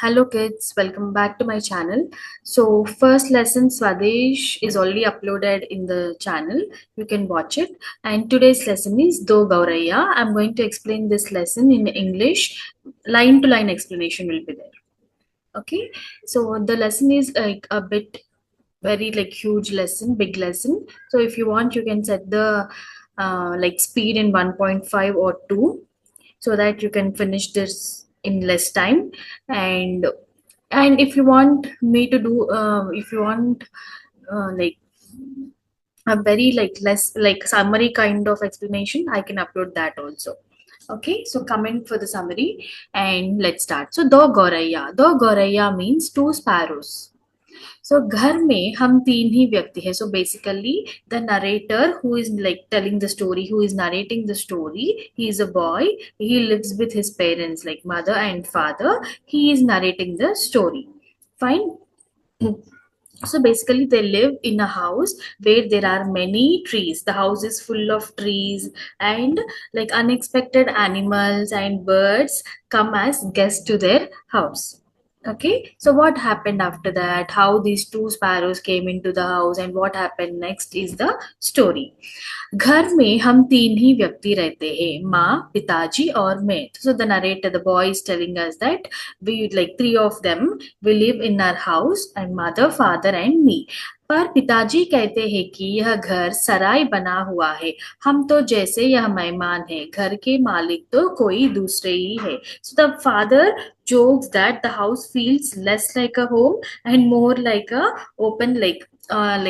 Hello kids, welcome back to my channel. So first lesson Swadesh is already uploaded in the channel. You can watch it. And today's lesson is Do Gauraya. I'm going to explain this lesson in English. Line to line explanation will be there. Okay. So the lesson is like a bit very like huge lesson, big lesson. So if you want, you can set the like speed in 1.5 or 2 so that you can finish this in less time. And and if you want me to do if you want like a very like less like summary kind of explanation, I can upload that also. Okay, so comment for the summary and let's start. So do goraya means two sparrows. So घर में हम तीन ही व्यक्ति हैं. So basically the narrator who is like telling the story, who is narrating the story, he is a boy. He lives with his parents like mother and father. He is narrating the story. Fine. So basically they live in a house where there are many trees. The house is full of trees, and like unexpected animals and birds come as guests to their house. Okay, so what happened after that, how these two sparrows came into the house and what happened next is the story. घर में हम तीन ही व्यक्ति रहते हैं, माँ, पिताजी और मैं. So the narrator, the boy is telling us that we like three of them we live in our house and mother, father and me. पर पिताजी कहते हैं कि यह घर सराय बना हुआ है. हम तो जैसे यह मेहमान है, घर के मालिक तो कोई दूसरे ही है. So the father jokes that the house feels less like a home and more like a open like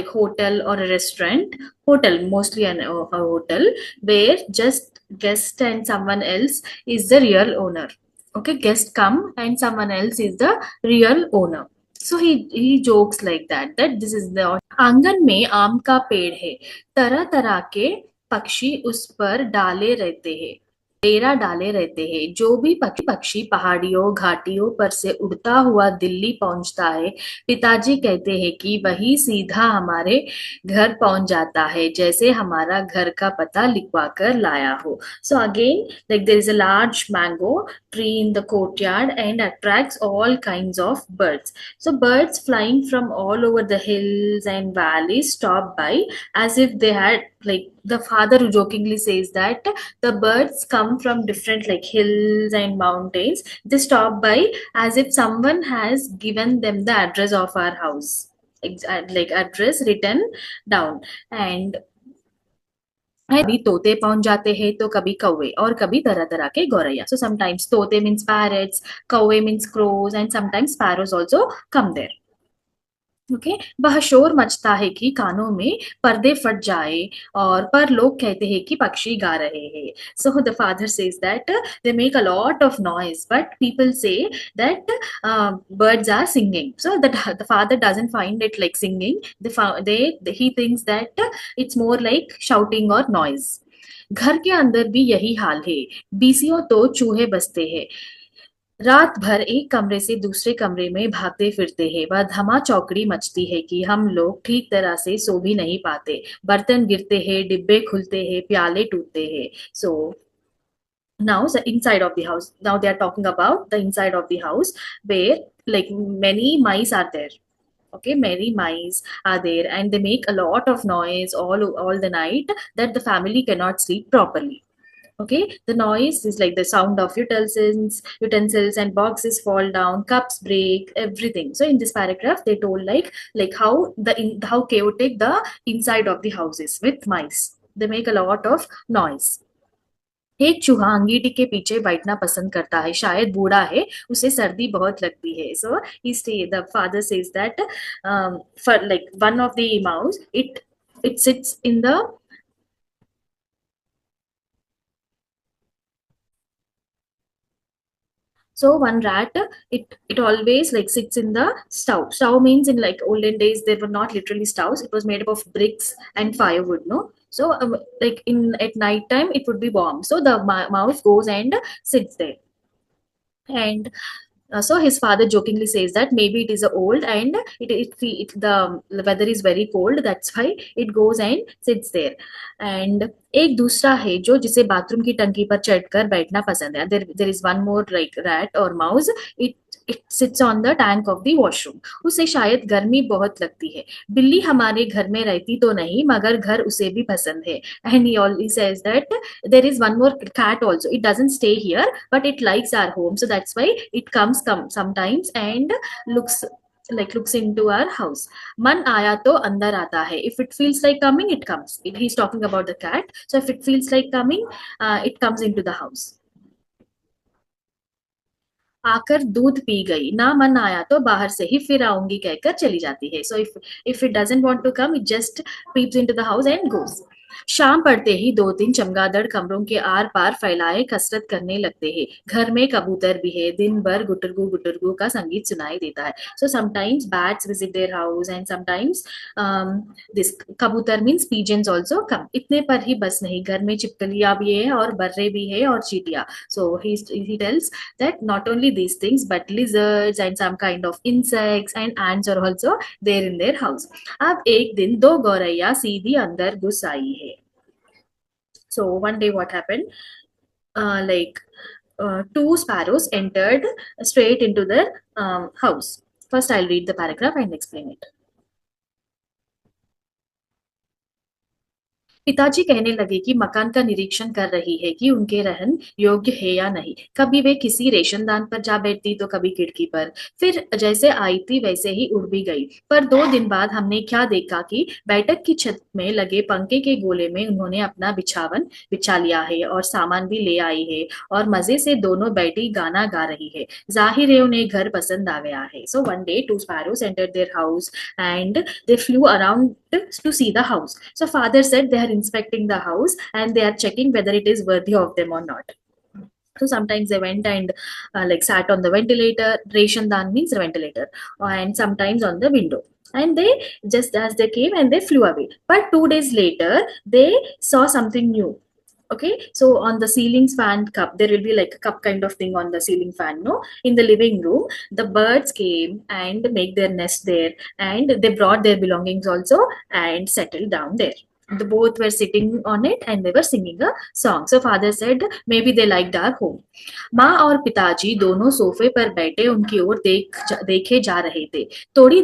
hotel or a restaurant. Hotel, mostly a hotel where just guest and someone else is the real owner. Okay, guest come and someone else is the real owner. So he jokes like that this is the आंगन में आम का पेड़ है, तरह तरह के पक्षी उस पर डाले रहते हैं, डेरा डाले रहते हैं. जो भी पक्षी पहाड़ियों घाटियों पर से उड़ता हुआ दिल्ली पहुंचता है, पिताजी कहते हैं कि वही सीधा हमारे घर पहुंच जाता है, जैसे हमारा घर का पता लिखवा कर लाया हो. So again, like there is a large mango tree in the courtyard and attracts all kinds of birds. So birds flying from all over the hills and valleys stop by as if they had like the father who jokingly says that the birds come from different like hills and mountains. They stop by as if someone has given them the address of our house. Like address written down. And कभी तोते पहुंच जाते हैं तो कभी कौवे और कभी तरह तरह के गौरैया. So sometimes तोते means parrots, कौवे means crows, and sometimes sparrows also come there. Okay, वह शोर मचता है कि कानों में पर्दे फट जाए, और पर लोग कहते हैं कि पक्षी गा रहे हैं. So the father says that they make a lot of noise but people say that birds are singing. So that the father doesn't find it like singing. He thinks that it's more like shouting or noise. घर के अंदर भी यही हाल है. बीसियों तो चूहे बसते हैं. रात भर एक कमरे से दूसरे कमरे में भागते फिरते हैं. वह धमा चौकड़ी मचती है कि हम लोग ठीक तरह से सो भी नहीं पाते. बर्तन गिरते हैं, डिब्बे खुलते हैं, प्याले टूटते हैं. So now the inside of the house. Now they are talking about the inside of the house where like many mice are there. Okay, many mice are there and they make a lot of noise all the night that the family cannot sleep properly. Okay, the noise is like the sound of utensils and boxes fall down, cups break, everything. So in this paragraph they told like how chaotic the inside of the house is with mice. They make a lot of noise. एक चूहा अंगीठी के पीछे बैठना पसंद करता है. शायद बूढ़ा है, उसे सर्दी बहुत लगती है. So the father says that for like one of the mouse, it sits in the. So one rat, it always like sits in the stove. Stove means in like olden days there were not literally stoves. It was made up of bricks and firewood. No, so like in at night time it would be warm. So the mouse goes and sits there. And so his father jokingly says that maybe it is old and the weather is very cold. That's why it goes and sits there. And एक दूसरा है जो जिसे bathroom की टंकी पर चढ़कर बैठना पसंद है. There is one more like rat or mouse. It sits on the tank of the washroom. उसे शायद गर्मी बहुत लगती है. बिल्ली हमारे घर में रहती तो नहीं, मगर घर उसे भी पसंद है. And he always says that there is one more cat also. It doesn't stay here, but it likes our home. So that's why it come sometimes and looks into our house. मन आया तो अंदर आता है. If it feels like coming, it comes. He's talking about the cat. So if it feels like coming, it comes into the house. आकर दूध P गई, ना मन आया तो बाहर से ही फिर आऊंगी कहकर चली जाती है. So if it doesn't want to come, it just peeps into the house and goes. शाम पड़ते ही दो तीन चमगादड़ कमरों के आर पार फैलाए कसरत करने लगते हैं. घर में कबूतर भी है. दिन भर गुटरगू गुटरगू का संगीत सुनाई देता है. So sometimes bats visit their house and sometimes this कबूतर मीन्स पीजन्स ऑल्सो कम. इतने पर ही बस नहीं, घर में चिपकलियां भी है और बर्रे भी है और चीटियां. So he tells that not only these things but lizards and some kind of insects and ants are also there in their house. अब एक दिन दो गौरैया सीधी अंदर घुस आई है. So one day what happened? Two sparrows entered straight into their house. First I'll read the paragraph and explain it. पिताजी कहने लगे कि मकान का निरीक्षण कर रही है कि उनके रहन योग्य है या नहीं. कभी वे किसी रेशनदान पर जा बैठती तो कभी खिड़की पर. फिर जैसे आई थी वैसे ही उड़ भी गई. पर 2 दिन बाद हमने क्या देखा कि बैठक की छत में लगे पंखे के गोले में उन्होंने अपना बिछावन बिछा लिया है और सामान भी ले आई है और मजे से दोनों बैठी गाना गा रही है. जाहिर है उन्हें घर पसंद आ गया है. So one day two sparrows entered their house and they flew around to see the house. So father said they are inspecting the house and they are checking whether it is worthy of them or not. So sometimes they went and sat on the ventilator. Ration dan means ventilator, and sometimes on the window. And they just as they came and they flew away. But 2 days later, they saw something new. Okay, so on the ceiling fan cup, there will be like a cup kind of thing on the ceiling fan. No, in the living room, the birds came and make their nest there, and they brought their belongings also and settled down there. The both were sitting on it and they were singing a song. So father said maybe they liked our home. माँ और पिताजी दोनों सोफे पर बैठे उनकी ओर देखे जा रहे थे. थोड़ी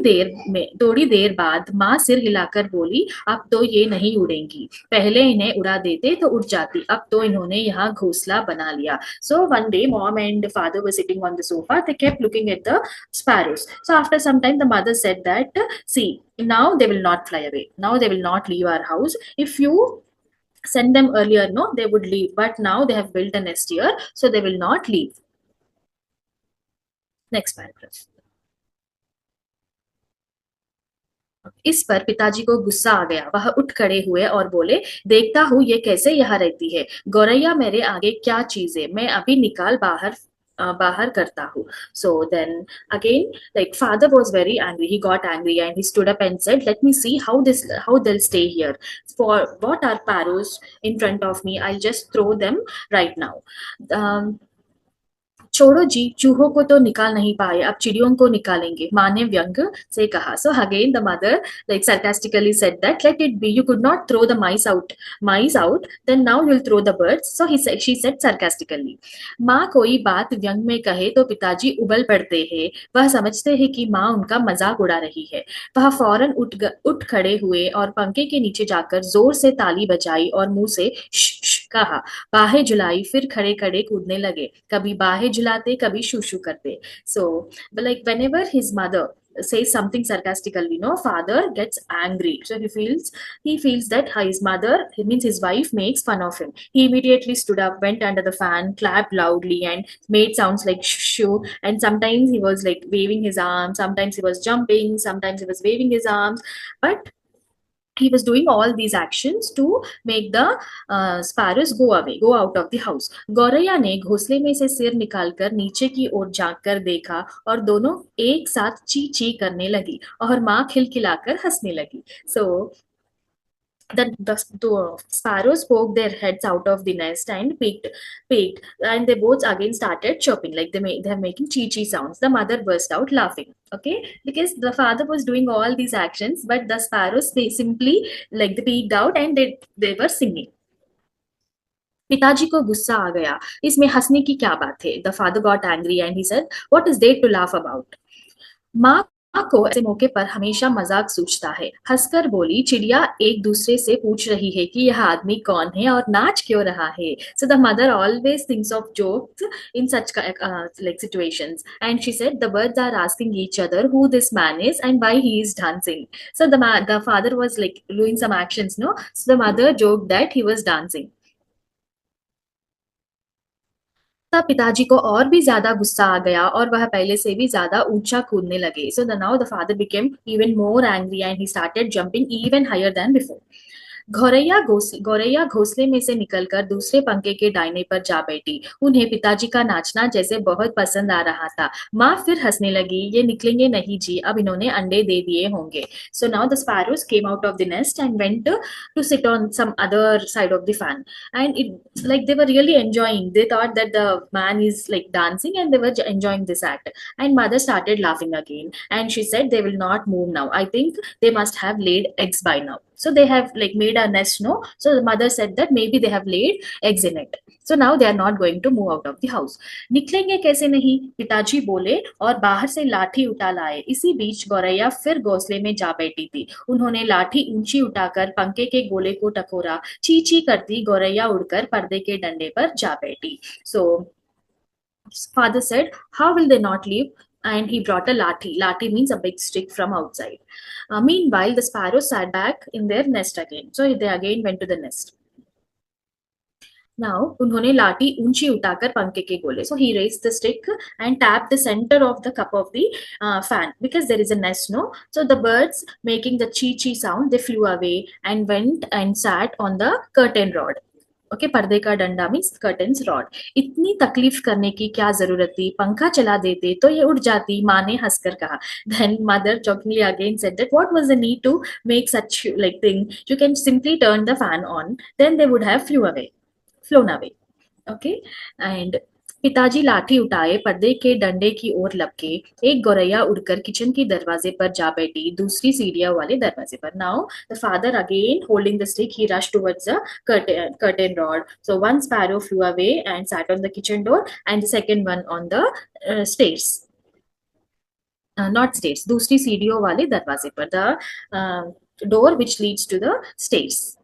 देर बाद माँ सिर हिलाकर बोली, अब तो ये नहीं उड़ेंगी. पहले इन्हें उड़ा देते तो उड़ जाती, अब तो इन्होंने यहाँ घोंसला बना लिया. So one day mom and father were sitting on the sofa. They kept looking at the sparrows. So after some time the mother said that, see, now they will not fly away. Now they will not leave our house. If you send them earlier, no, they would leave. But now they have built a nest here, so they will not leave. Next paragraph. इस पर पिताजी को गुस्सा आ गया. वह उठ खड़े हुए और बोले, देखता हूँ ये कैसे यहाँ रहती है. गौरैया मेरे आगे क्या चीज है, मैं अभी निकाल बाहर करता हूँ. So then again, like father was very angry. He got angry and he stood up and said, let me see how they'll stay here. For what are sparrows in front of me? I'll just throw them right now. छोड़ो जी, चूहों को तो निकाल नहीं पाए, अब चिड़ियों को निकालेंगे, माँ ने व्यंग से कहा. So again the mother like sarcastically said that let it be, you could not throw the mice out, then now you'll throw the birds. So she said sarcastically. माँ कोई बात व्यंग में कहे तो पिताजी उबल पड़ते हैं. वह समझते हैं कि माँ उनका मजाक उड़ा रही है. वह फौरन उठ खड़े हुए और पंखे के नीचे जाकर जोर से ताली बजाई और मुंह से श कहा. बाहें झुलाई, फिर खड़े खड़े कूदने लगे. कभी बाहें झुलाते, कभी शू शू करते. So like whenever his mother says something sarcastically, no, father gets angry. So he feels that his mother, it means his wife, makes fun of him. He immediately stood up, went under the fan, clapped loudly and made sounds like shoo. And sometimes he was like waving his arms, sometimes he was jumping, sometimes he was waving his arms, but he was doing all these actions to make the sparrows go out of the house. गौरैया ने घोंसले में से सिर निकालकर नीचे की ओर झांक कर देखा और दोनों एक साथ ची ची करने लगी और माँ खिलखिलाकर हंसने लगी. So the sparrows poked their heads out of the nest and peeked, and they both again started chirping, like they're making chee chee sounds. The mother burst out laughing. Okay, because the father was doing all these actions, but the sparrows, they simply like they peeked out and they were singing. पिताजी को गुस्सा आ गया, इसमें हंसने की क्या बात है? The father got angry and he said, what is there to laugh about? माँ को ऐसे मौके पर हमेशा मजाक सूझता है। हंसकर बोली, चिड़िया एक दूसरे से पूछ रही है कि यह आदमी कौन है और नाच क्यों रहा है। सो the mother always thinks of jokes in such like situations, and she said the birds are asking each other who this man is and why he is dancing. So the father was like doing some actions, no? So the mother joked that he was dancing. तब पिताजी को और भी ज्यादा गुस्सा आ गया और वह पहले से भी ज्यादा ऊंचा कूदने लगे. So the now the father became even more angry and he started jumping even higher than before. गौरैया घोंसले में से निकलकर दूसरे पंखे के डाइने पर जा बैठी. उन्हें पिताजी का नाचना जैसे बहुत पसंद आ रहा था. माँ फिर हंसने लगी, ये निकलेंगे नहीं जी, अब इन्होंने अंडे दे दिए होंगे. So now the sparrows came out of the nest and went to sit on some other side of the fan. And it like they were really enjoying. They thought that the man is like dancing and they were enjoying this act. And mother started laughing again and she said they will not move now. I think they must have laid eggs by now. So they have like made a nest, no? So the mother said that maybe they have laid eggs in it. So now they are not going to move out of the house. निकलेंगे कैसे नहीं, पिताजी बोले और बाहर से लाठी उठा लाए. इसी बीच गौरैया फिर घोंसले में जा बैठी थी. उन्होंने लाठी ऊंची उठाकर पंखे के गोले को टकोरा. ची ची करती गौरैया उड़कर पर्दे के डंडे पर जा बैठी. So father said, how will they not leave? And he brought a lathi. Lathi means a big stick from outside. Meanwhile, the sparrows sat back in their nest again. So they again went to the nest. Now, उन्होंने लाठी ऊंची उठाकर पंखे के गोले. So he raised the stick and tapped the center of the cup of the fan because there is a nest, no? So the birds, making the chee chee sound, they flew away and went and sat on the curtain rod. Okay, पर्दे का डंडा means curtains rod. इतनी तकलीफ करने की क्या जरूरत थी, पंखा चला देते तो ये उड़ जाती, माँ ने हंसकर कहा. Then mother jokingly again said that what was the need to make such like thing, you can simply turn the fan on, then they would have flown away. Okay, and पिताजी लाठी उठाए पर्दे के डंडे की ओर लपके. एक गौरैया उड़कर किचन के दरवाजे पर जा बैठी, दूसरी सीढ़ियों वाले दरवाजे पर. Now the father again holding the stick he rush towards the curtain rod. So one sparrow flew away and sat on the kitchen door and the second one on the stairs. Not stairs, दूसरी सीढ़ियों वाले दरवाजे पर. The door which leads to the stairs.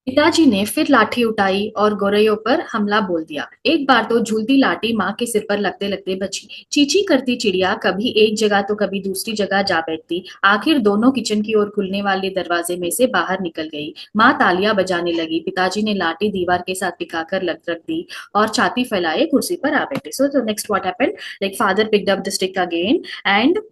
पिताजी ने फिर लाठी उठाई और गौरैयों पर हमला बोल दिया. एक बार तो झूलती लाठी माँ के सिर पर लगते लगते बची. चींची करती चिड़िया कभी एक जगह तो कभी दूसरी जगह जा बैठती. आखिर दोनों किचन की ओर खुलने वाले दरवाजे में से बाहर निकल गई. माँ तालियां बजाने लगी. पिताजी ने लाठी दीवार के साथ टिकाकर रख दी और छाती फैलाए कुर्सी पर आ बैठे. So next what happened, like father picked up the stick again and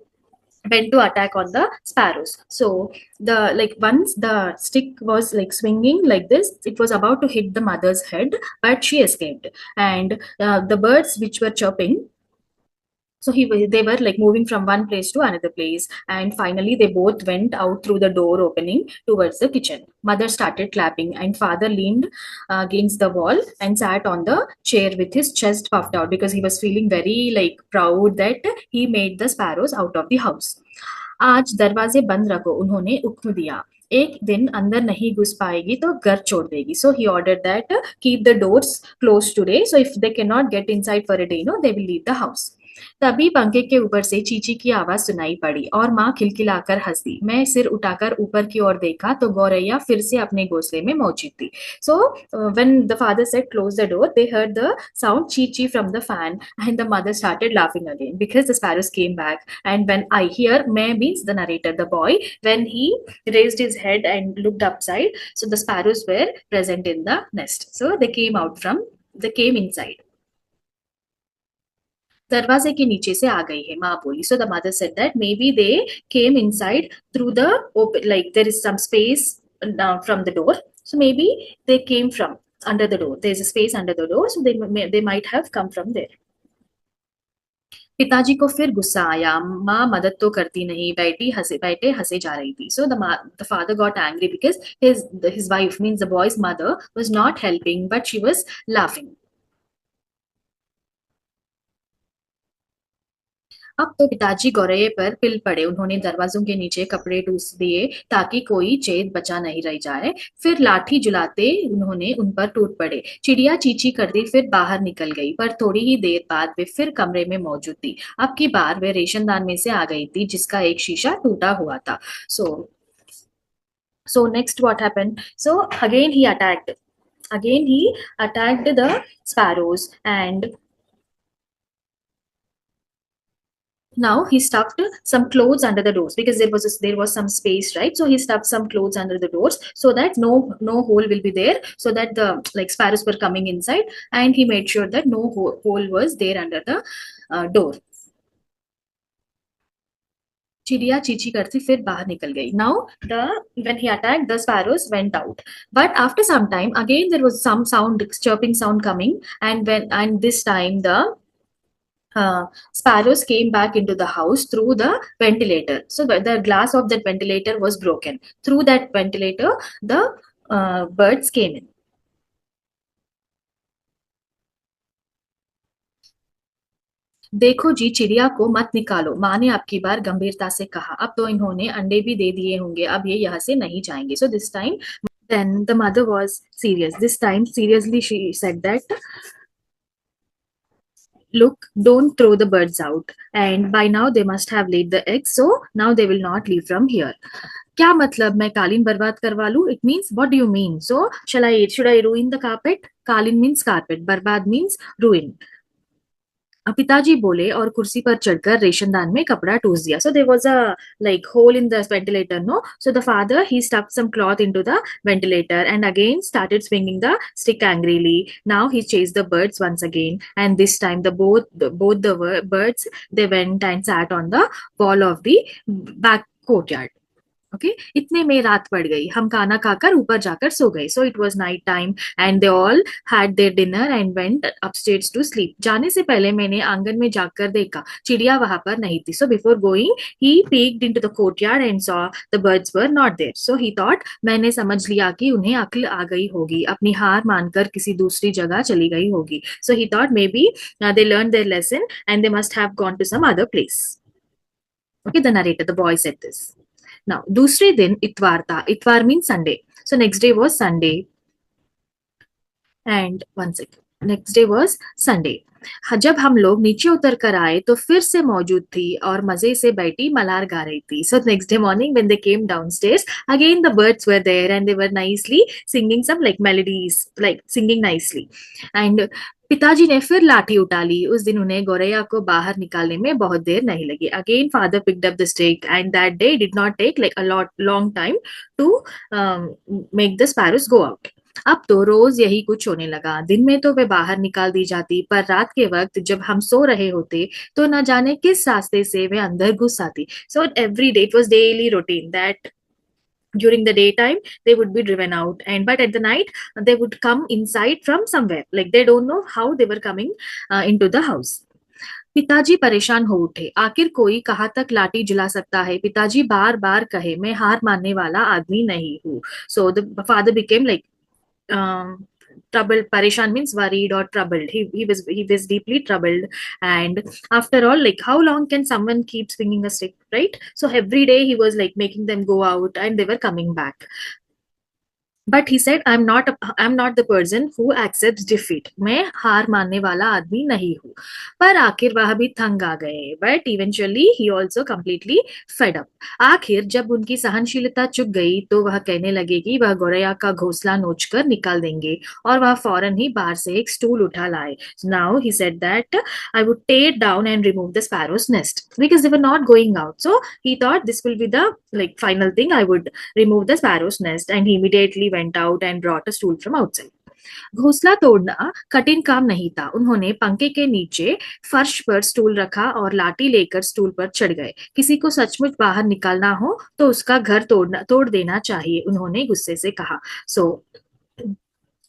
went to attack on the sparrows. So the like once the stick was like swinging like this, it was about to hit the mother's head, but she escaped. And the birds which were chirping, so they were like moving from one place to another place, and finally they both went out through the door opening towards the kitchen. Mother started clapping and father leaned against the wall and sat on the chair with his chest puffed out because he was feeling very like proud that he made the sparrows out of the house. आज दरवाजे बंद रखो, उन्होंने हुक्म दिया. एक दिन अंदर नहीं घुस पाएगी तो घर छोड़ देगी. So he ordered that keep the doors closed today. So if they cannot get inside for a day, no, they will leave the house. तभी पंखे के ऊपर से चींची की आवाज सुनाई पड़ी और माँ खिलखिलाकर हंस दी. मैं सिर उठाकर ऊपर की ओर देखा तो गौरैया फिर से अपने घोंसले में मौजूद थी. So when the father said close the door, they heard the sound chee chee from the fan and the mother started laughing again because the sparrows came back. And when I hear, मैं means the narrator, the boy, when he raised his head and looked upside, so the sparrows were present in the nest. So they came inside. दरवाजे के नीचे से आ गई है, माँ बोली. So the mother said that may be they came inside through the open, like there is some space from the door. So maybe they came from under the door. There's a space under the door, so they might have come from there. पिताजी को फिर गुस्सा आया, माँ मदद तो करती नहीं, बेटे हंसे जा रही थी. So the father got angry because his wife, means the boy's mother, was not helping, but she was laughing. अब तो पिताजी गौरैये पर पिल पड़े. उन्होंने दरवाजों के नीचे कपड़े ठूस दिए ताकि कोई चेत बचा नहीं रह जाए. फिर लाठी जुलाते उन्होंने उन पर टूट पड़े. चिड़िया चींची कर दी, फिर बाहर निकल गई, पर थोड़ी ही देर बाद वे फिर कमरे में मौजूद थी. अब की बार वे रेशनदान में से आ गई थी जिसका एक शीशा टूटा हुआ था. So next what happened? So again he attacked the sparrows, and now he stuffed some clothes under the doors because there was some space, right? So he stuffed some clothes under the doors so that no hole will be there, so that the like sparrows were coming inside, and he made sure that no hole was there under the door. चिड़िया चींची करती फिर बाहर निकल गई. Now the when he attacked, the sparrows went out, but after some time again there was some sound, chirping sound coming, and this time the sparrows came back into the house through the ventilator. So the glass of that ventilator was broken. Through that ventilator, the birds came in. देखो जी, चिड़िया को मत निकालो, माँ ने आपकी बार गंभीरता से कहा. अब तो इन्होंने अंडे भी दे दिए होंगे, अब ये यहाँ से नहीं जाएंगे. So this time, then the mother was serious. This time, seriously, she said that, look, don't throw the birds out, and by now they must have laid the eggs, so now they will not leave from here. क्या मतलब, मैं कालीन बर्बाद करवा लूं? It means, what do you mean? So should I ruin the carpet? कालीन means carpet, बर्बाद means ruin. पिताजी बोले और कुर्सी पर चढ़कर रेशनदान में कपड़ा ठूस दिया. So there was a like hole in the ventilator, no? So the father, he stuffed some cloth into the ventilator and again started swinging the stick angrily. Now he chased the birds once again, and this time both the birds, they went and sat on the wall of the back courtyard. Okay इतने में रात पड़ गई. हम खाना खाकर ऊपर जाकर सो गए. So it was night time and they all had their dinner and went upstairs to sleep. जाने से पहले मैंने आंगन में जाकर देखा, चिड़िया वहां पर नहीं थी. So before going he peeked into the courtyard and saw the birds were not there. So he thought, मैंने समझ लिया कि उन्हें अक्ल आ गई होगी, अपनी हार मानकर किसी दूसरी जगह चली गई होगी. So he thought may B they learn their lesson and they must have gone to some other place. Okay, the narrator, the boy said this. Now, दूसरे दिन इतवार था. इतवार means Sunday. So next day was Sunday. And one second. Next day was Sunday. जब हम लोग नीचे उतर कर आए तो फिर से मौजूद थी और मजे से बैठी मलार गा रही थी. So next day morning when they came downstairs, again the birds were there and they were nicely singing some like melodies, like singing nicely. And पिताजी ने फिर लाठी उठा ली. उस दिन उन्हें गौरैया को बाहर निकालने में बहुत देर नहीं लगी. Again father picked up the stick and that day did not take like a long time to make the sparrows go out. अब तो रोज यही कुछ होने लगा. दिन में तो वे बाहर निकाल दी जाती, पर रात के वक्त जब हम सो रहे होते तो न जाने किस रास्ते से वे अंदर घुस आती. So every day it was daily routine that during the daytime they would be driven out, and but at the night they would come inside from somewhere, like they don't know how they were coming into the house. पिताजी परेशान हो उठे. आखिर कोई कहाँ तक लाठी जला सकता है? पिताजी बार बार कहे, मैं हार मानने वाला आदमी नहीं हूँ. So the father became like troubled. Parishan means worried or troubled. He was deeply troubled. And after all, like how long can someone keep swinging a stick, right? So every day he was like making them go out and they were coming back. But he said, I'm not the person who accepts defeat. मैं हार मानने वाला आदमी नहीं हूँ. पर आखिर वह भी थक आ गए. But eventually he also completely fed up. आखिर जब उनकी सहनशीलता चुक गई तो वह कहने लगे कि वह गौरैया का घोंसला नोचकर निकाल देंगे, और वह फौरन ही बाहर से एक स्टूल उठा लाए. Now he said that I would tear down and remove the sparrow's nest because they were not going out. So he thought this will be the like final thing. I would remove the sparrow's nest, and he immediately went out and brought a stool from outside. घोंसला तोड़ना कठिन काम नहीं था. उन्होंने पंखे के नीचे फर्श पर स्टूल रखा और लाठी लेकर स्टूल पर चढ़ गए. किसी को सचमुच बाहर निकालना हो तो उसका घर तोड़ देना चाहिए, उन्होंने गुस्से से कहा. So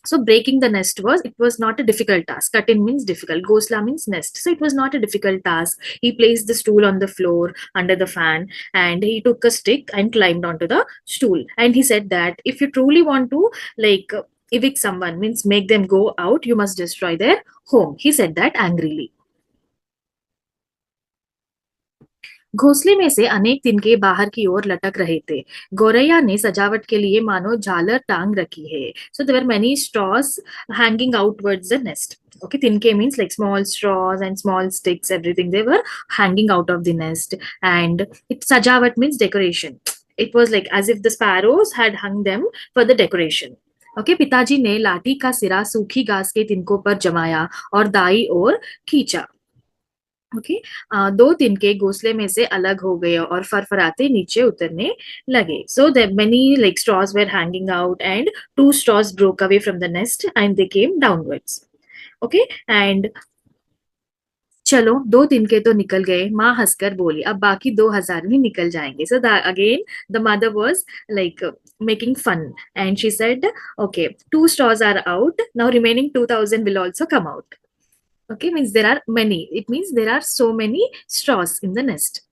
So breaking the nest was not a difficult task. Cut in means difficult. Ghosla means nest. So it was not a difficult task. He placed the stool on the floor under the fan, and he took a stick and climbed onto the stool. And he said that if you truly want to like evict someone, means make them go out, you must destroy their home. He said that angrily. घोंसले में से अनेक तिनके बाहर की ओर लटक रहे थे। गौरैया ने सजावट के लिए मानो झालर टांग रखी है। So there were many straws hanging outwards the nest. Okay, tinke means like small straws and small sticks, everything. They were hanging out of the nest. And sajavat means decoration. It was like as if the sparrows had hung them for the decoration. Okay पिताजी ने लाठी का सिरा सूखी घास के तिनकों पर जमाया और दाई ओर खींचा। ओके दो तिनके घोंसले में से अलग हो गए और फरफराते नीचे उतरने लगे। So there many like straws were hanging out and two straws broke away from the nest and they came downwards. Okay and चलो दो तिनके तो निकल गए, माँ हंसकर बोली, अब बाकी 2,000 भी निकल जाएंगे। So again the mother was like making fun and she said okay, two straws are out now, remaining 2,000 will also come out. Okay, means there are many. It means there are so many straws in the nest.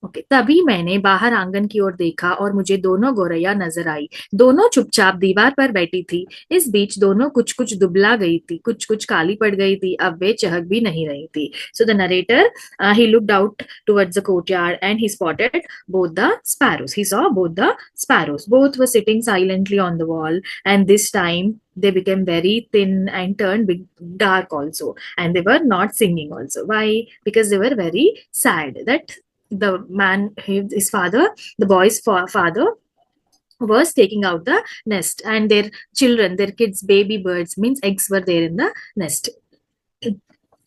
Okay तभी मैंने बाहर आंगन की ओर देखा और मुझे दोनों गौरैया नजर आई। दोनों चुपचाप दीवार पर बैठी थी। इस बीच दोनों कुछ कुछ दुबला गई थी, कुछ कुछ काली पड़ गई थी, अब वे चहक भी नहीं रही थी। So the narrator he looked out towards the courtyard and he spotted both the sparrows. He saw both the sparrows. Both were sitting silently on the wall, and this time they became very thin and turned big, dark also, and they were not singing also. Why? Because they were very sad that the man, his father, the boy's father, was taking out the nest, and their children, their kids, baby birds means eggs were there in the nest.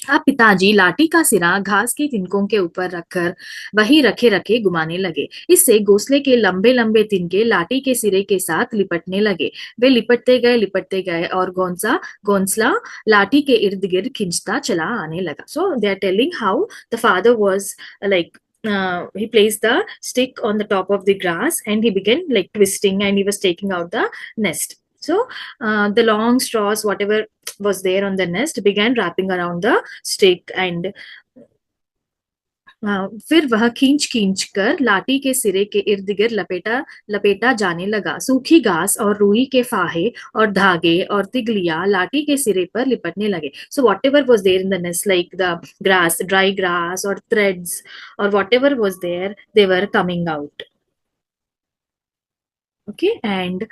अब पिताजी लाठी का सिरा घास की तिनकों के ऊपर रखकर वही रखे रखे घुमाने लगे। इससे घोंसले के लंबे लंबे तिनके लाठी के सिरे के साथ लिपटने लगे। वे लिपटते गए और घोंसला लाठी के इर्द गिर्द खिंचता चला आने लगा। So they are telling how the father was like he placed the stick on the top of the grass and he began like twisting and he was taking out the nest. So the long straws, whatever was there on the nest, began wrapping around the stick and फिर वह खींच खींच कर लाठी के सिरे के इर्द गिर्द लपेटा लपेटा जाने लगा। सूखी घास और रुई के फाहे और धागे और तिगलियां लाठी के सिरे पर लिपटने लगे। So whatever was there in the nest, like the grass, dry grass और थ्रेड्स और whatever was there, they were coming out. Okay and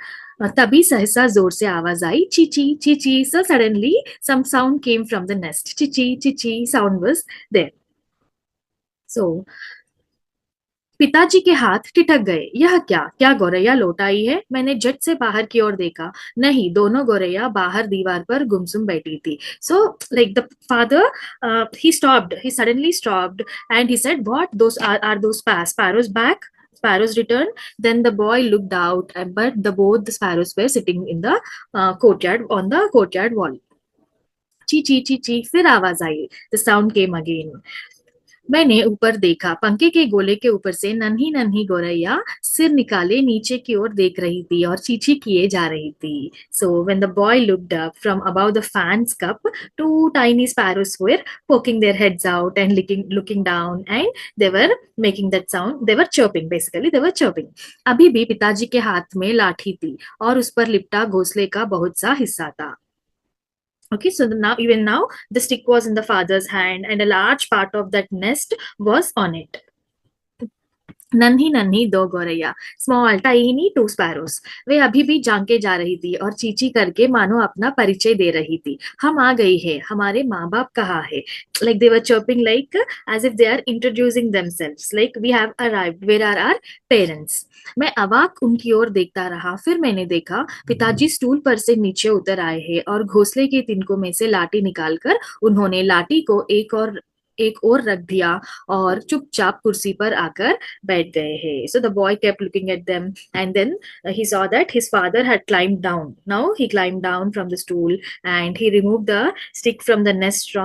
तभी सहसा जोर से आवाज आई, चीची चीची। So suddenly some sound came from the nest. चीची चीची साउंड वाज देयर। सो पिताजी के हाथ ठिठक गए। यह क्या क्या गौरैया लौट आई है? मैंने झट से बाहर की ओर देखा। नहीं, दोनों गौरैया बाहर दीवार पर गुमसुम बैठी थी। So like the father he suddenly stopped and he said, what, those are those sparrows back? Sparrows returned. Then the boy looked out, but both the sparrows were sitting in the courtyard, on the courtyard wall. ची ची ची ची, फिर आवाज आई। The sound came again. मैंने ऊपर देखा। पंखे के गोले के ऊपर से नन्ही नन्ही गौरैया सिर निकाले नीचे की ओर देख रही थी और चींची किए जा रही थी। So when the boy looked up from about the fans cup, two tiny sparrows were poking their heads out and looking down, and they were making that sound. They were chirping, basically they were chirping. अभी भी पिताजी के हाथ में लाठी थी और उस पर लिपटा घोंसले का बहुत सा हिस्सा था। Okay, so even now the stick was in the father's hand and a large part of that nest was on it. नन्ही नन्ही दो गौरैया, स्मॉल टाइनी टू स्पैरोस। वे अभी भी झांके जा रही थी और चींची करके मानो अपना परिचय दे रही थी। हम आ गई है, हमारे माँ बाप कहाँ है? Like they were chirping like as if they are introducing themselves, like we have arrived, where are our parents. मैं अवाक उनकी ओर देखता रहा। फिर मैंने देखा पिताजी स्टूल पर से नीचे उतर आए हैं और घोंसले के तिनकों में से लाठी निकालकर उन्होंने लाठी को एक और एक और रख दिया और चुपचाप कुर्सी पर आकर बैठ गए हैं. So the boy kept looking at them, and then he saw that his father had climbed down. Now he climbed down from the stool and he removed the stick from the nest,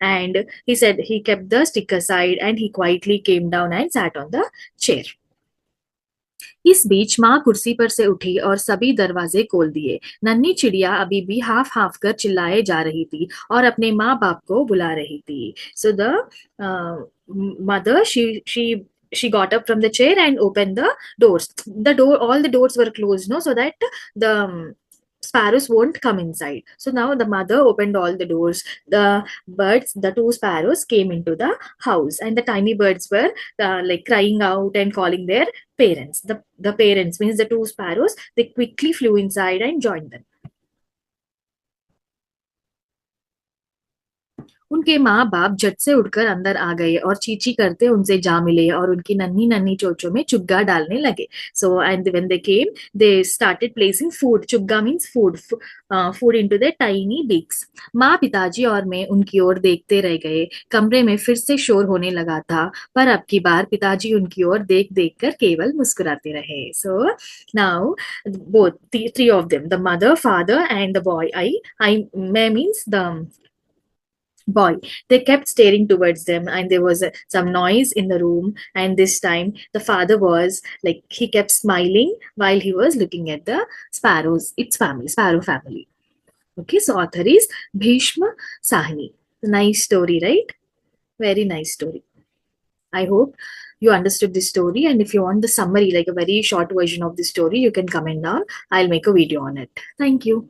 and he said he kept the stick aside and he quietly came down and sat on the chair. इस बीच माँ कुर्सी पर से उठी और सभी दरवाजे खोल दिए. नन्ही चिड़िया अभी भी हाफ हाफ कर चिल्लाए जा रही थी और अपने माँ बाप को बुला रही थी. So the mother, she got up from the chair and opened the doors. All the doors were closed, no, so that the sparrows won't come inside. So now the mother opened all the doors. The two sparrows came into the house, and the tiny birds were like crying out and calling their parents. The parents means the two sparrows. They quickly flew inside and joined them. उनके माँ बाप झट से उठकर अंदर आ गए और चींची करते उनसे जा मिले और उनकी नन्ही नन्ही चोंचों में चुग्गा डालने लगे. So and when they came, they started placing food. चुग्गा means food. Food into their tiny beaks. माँ, पिताजी और मैं उनकी ओर देखते रह गए. कमरे में फिर से शोर होने लगा था, पर अब की बार पिताजी उनकी ओर देख देख कर केवल मुस्कुराते रहे. So now both three of them, the mother, father and the boy, I means the boy, they kept staring towards them, and there was some noise in the room. And this time the father was like, he kept smiling while he was looking at the sparrows, its family, sparrow family. Okay, so author is Bhishma Sahni. Nice story, right? Very nice story. I hope you understood this story, and if you want the summary, like a very short version of the story, you can comment down. I'll make a video on it. Thank you.